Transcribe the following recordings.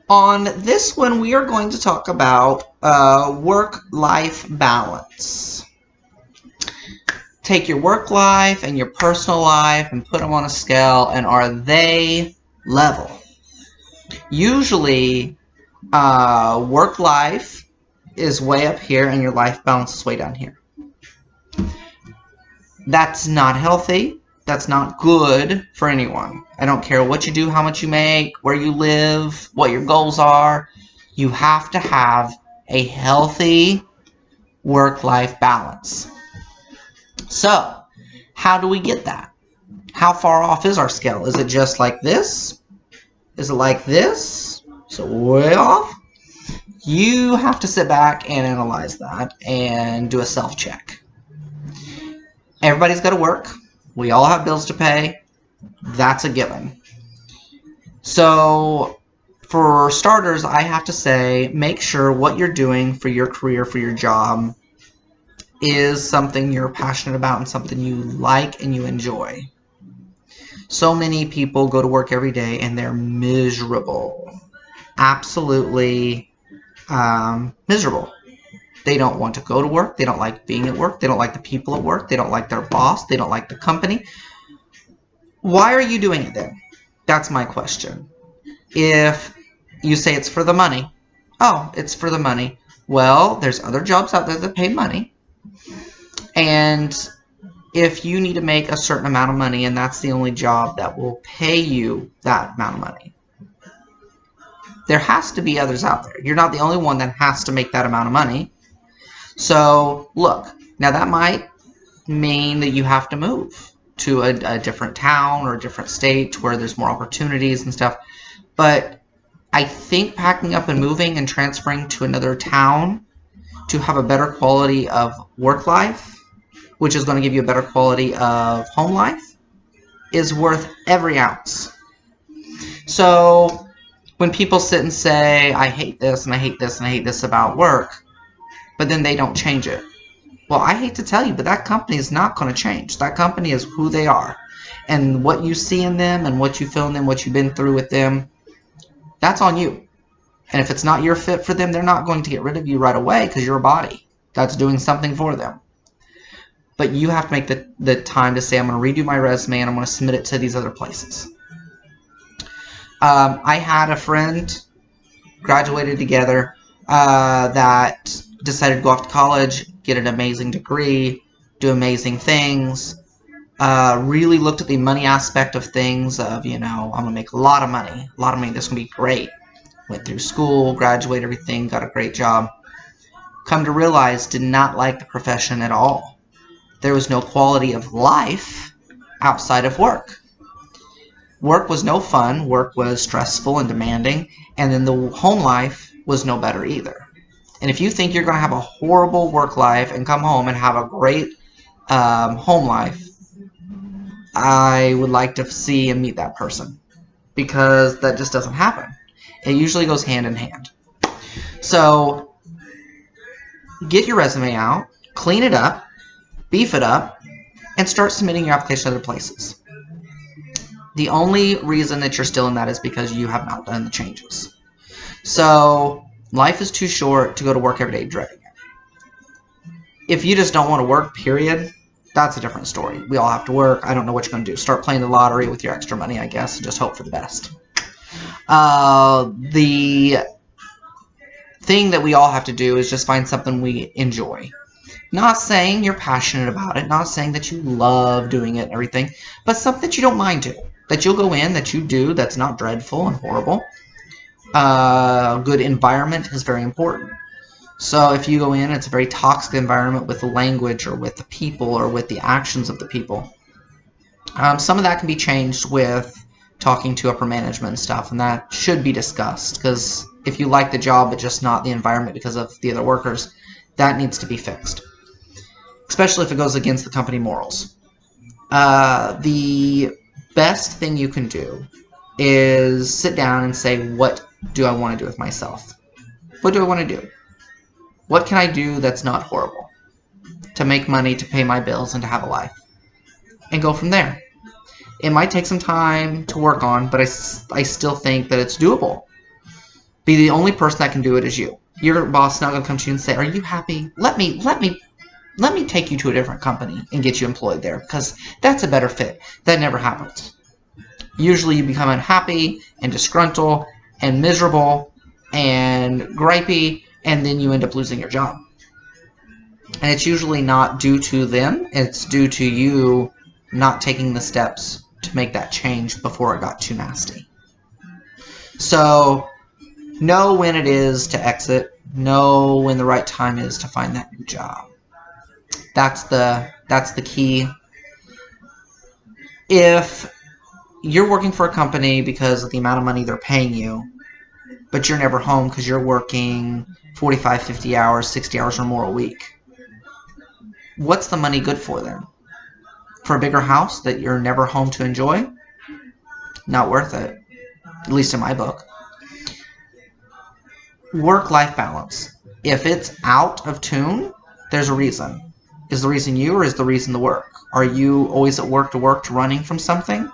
On this one, we are going to talk about work-life balance. Take your work life and your personal life and put them on a scale, and are they level? Usually, work life is way up here and your life balance is way down here. That's not healthy. That's not good for anyone. I don't care what you do, how much you make, where you live, what your goals are. You have to have a healthy work-life balance. So, how do we get that? How far off is our scale? Is it just like this? Is it like this? So way off? You have to sit back and analyze that and do a self-check. Everybody's got to work. We all have bills to pay. That's a given. So, for starters, I have to say, make sure what you're doing for your career, for your job, is something you're passionate about and something you like and you enjoy. So many people go to work every day and they're miserable. Absolutely miserable. They don't want to go to work. They don't like being at work. They don't like the people at work. They don't like their boss. They don't like the company. Why are you doing it then? That's my question. If you say it's for the money, oh, it's for the money. Well, there's other jobs out there that pay money. And if you need to make a certain amount of money and that's the only job that will pay you that amount of money, there has to be others out there. You're not the only one that has to make that amount of money. So, look, now that might mean that you have to move to a different town or a different state where there's more opportunities and stuff. But I think packing up and moving and transferring to another town to have a better quality of work life, which is going to give you a better quality of home life, is worth every ounce. So when people sit and say, I hate this and I hate this and I hate this about work, but then they don't change it. Well, I hate to tell you, but that company is not going to change. That company is who they are. And what you see in them and what you feel in them, what you've been through with them, that's on you. And if it's not your fit for them, they're not going to get rid of you right away because you're a body that's doing something for them. But you have to make the time to say, I'm going to redo my resume and I'm going to submit it to these other places. I had a friend, graduated together, that decided to go off to college, get an amazing degree, do amazing things, really looked at the money aspect of things of, I'm going to make a lot of money, this is going to be great. Went through school, graduated, everything, got a great job. Come to realize, did not like the profession at all. There was no quality of life outside of work. Work was no fun, work was stressful and demanding, and then the home life was no better either. And if you think you're going to have a horrible work life and come home and have a great home life, I would like to see and meet that person, because that just doesn't happen. It usually goes hand in hand. So get your resume out, clean it up, beef it up, and start submitting your application to other places. The only reason that you're still in that is because you have not done the changes. So life is too short to go to work every day dreading it. If you just don't want to work, period, that's a different story. We all have to work. I don't know what you're going to do. Start playing the lottery with your extra money, I guess, and just hope for the best. The thing that we all have to do is just find something we enjoy. Not saying you're passionate about it, not saying that you love doing it and everything, but something that you don't mind doing. That you'll go in, that you do, that's not dreadful and horrible. Good environment is very important. So if you go in, it's a very toxic environment with the language or with the people or with the actions of the people. Some of that can be changed with talking to upper management and stuff, and that should be discussed, because if you like the job but just not the environment because of the other workers, that needs to be fixed, especially if it goes against the company morals. The best thing you can do is sit down and say, what do I want to do with myself? What do I want to do? What can I do that's not horrible to make money, to pay my bills, and to have a life? And go from there. It might take some time to work on, but I still think that it's doable. Be the only person that can do it is you. Your boss is not going to come to you and say, "Are you happy? Let me take you to a different company and get you employed there because that's a better fit." That never happens. Usually you become unhappy and disgruntled and miserable and gripey, and then you end up losing your job. And it's usually not due to them. It's due to you not taking the steps to make that change before it got too nasty. So know when it is to exit. Know when the right time is to find that new job. That's the key. If you're working for a company because of the amount of money they're paying you, but you're never home because you're working 45, 50 hours, 60 hours or more a week, what's the money good for then? For a bigger house that you're never home to enjoy? Not worth it, at least in my book. Work-life balance. If it's out of tune, there's a reason. Is the reason you, or is the reason the work? Are you always at work to running from something?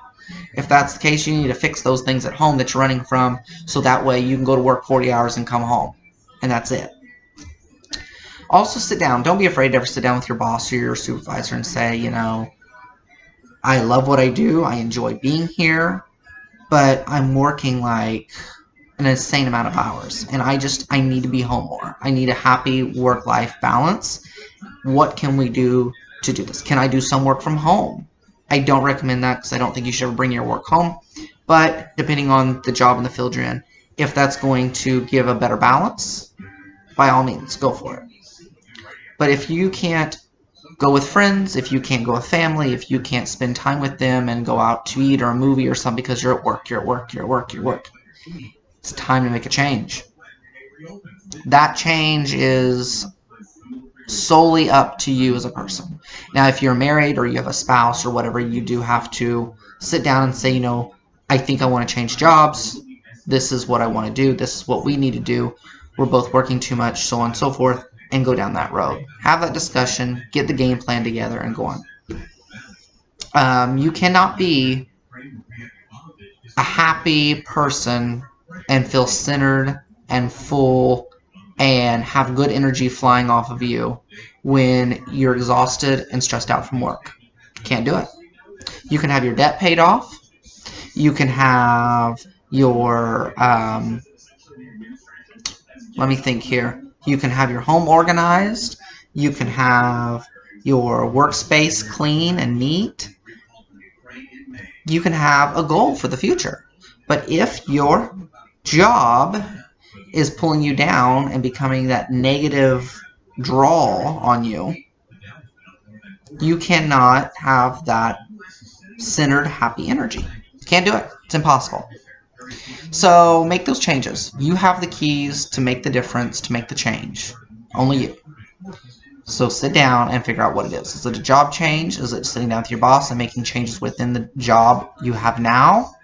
If that's the case, you need to fix those things at home that you're running from, so that way you can go to work 40 hours and come home. And that's it. Also sit down. Don't be afraid to ever sit down with your boss or your supervisor and say, you know, I love what I do. I enjoy being here, but I'm working like an insane amount of hours. And I need to be home more. I need a happy work-life balance. What can we do to do this? Can I do some work from home? I don't recommend that because I don't think you should ever bring your work home. But depending on the job and the field you're in, if that's going to give a better balance, by all means, go for it. But if you can't go with friends, if you can't go with family, if you can't spend time with them and go out to eat or a movie or something because you're at work, it's time to make a change. That change is solely up to you as a person. Now, if you're married or you have a spouse or whatever, you do have to sit down and say, you know, I think I want to change jobs. This is what I want to do. This is what we need to do. We're both working too much, so on and so forth, and go down that road. Have that discussion, get the game plan together, and go on. You cannot be a happy person and feel centered and full and have good energy flying off of you when you're exhausted and stressed out from work. Can't do it. You can have your debt paid off. You can have your, let me think here. You can have your home organized. You can have your workspace clean and neat. You can have a goal for the future. But if your job is pulling you down and becoming that negative draw on you, you cannot have that centered, happy energy. Can't do it. It's impossible. So make those changes. You have the keys to make the difference, to make the change. Only you. So sit down and figure out what it is. Is it a job change? Is it sitting down with your boss and making changes within the job you have now?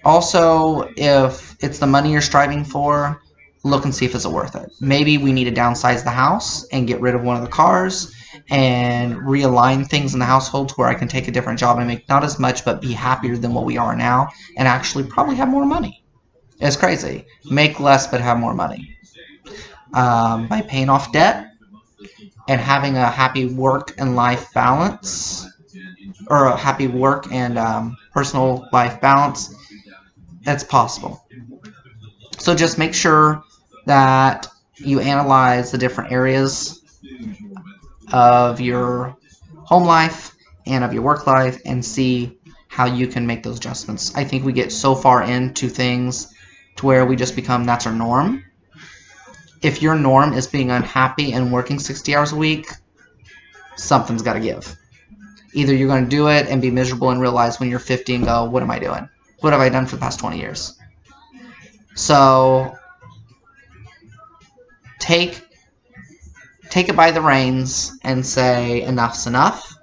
Also, if it's the money you're striving for, look and see if it's worth it. Maybe we need to downsize the house and get rid of one of the cars and realign things in the household to where I can take a different job and make not as much but be happier than what we are now and actually probably have more money. It's crazy. Make less but have more money. By paying off debt and having a happy work and life balance, or a happy work and personal life balance, that's possible. So just make sure that you analyze the different areas of your home life and of your work life and see how you can make those adjustments. I think we get so far into things to where we just become that's our norm. If your norm is being unhappy and working 60 hours a week, something's got to give. Either you're going to do it and be miserable and realize when you're 50 and go, what am I doing? What have I done for the past 20 years? So take it by the reins and say enough's enough,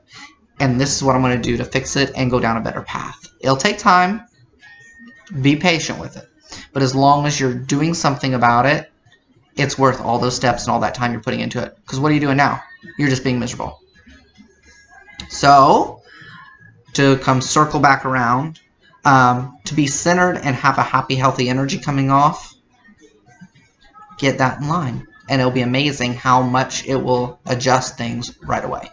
and this is what I'm going to do to fix it and go down a better path. It'll take time. Be patient with it. But as long as you're doing something about it, it's worth all those steps and all that time you're putting into it. Because what are you doing now? You're just being miserable. So, to come circle back around, to be centered and have a happy, healthy energy coming off, get that in line. And it'll be amazing how much it will adjust things right away.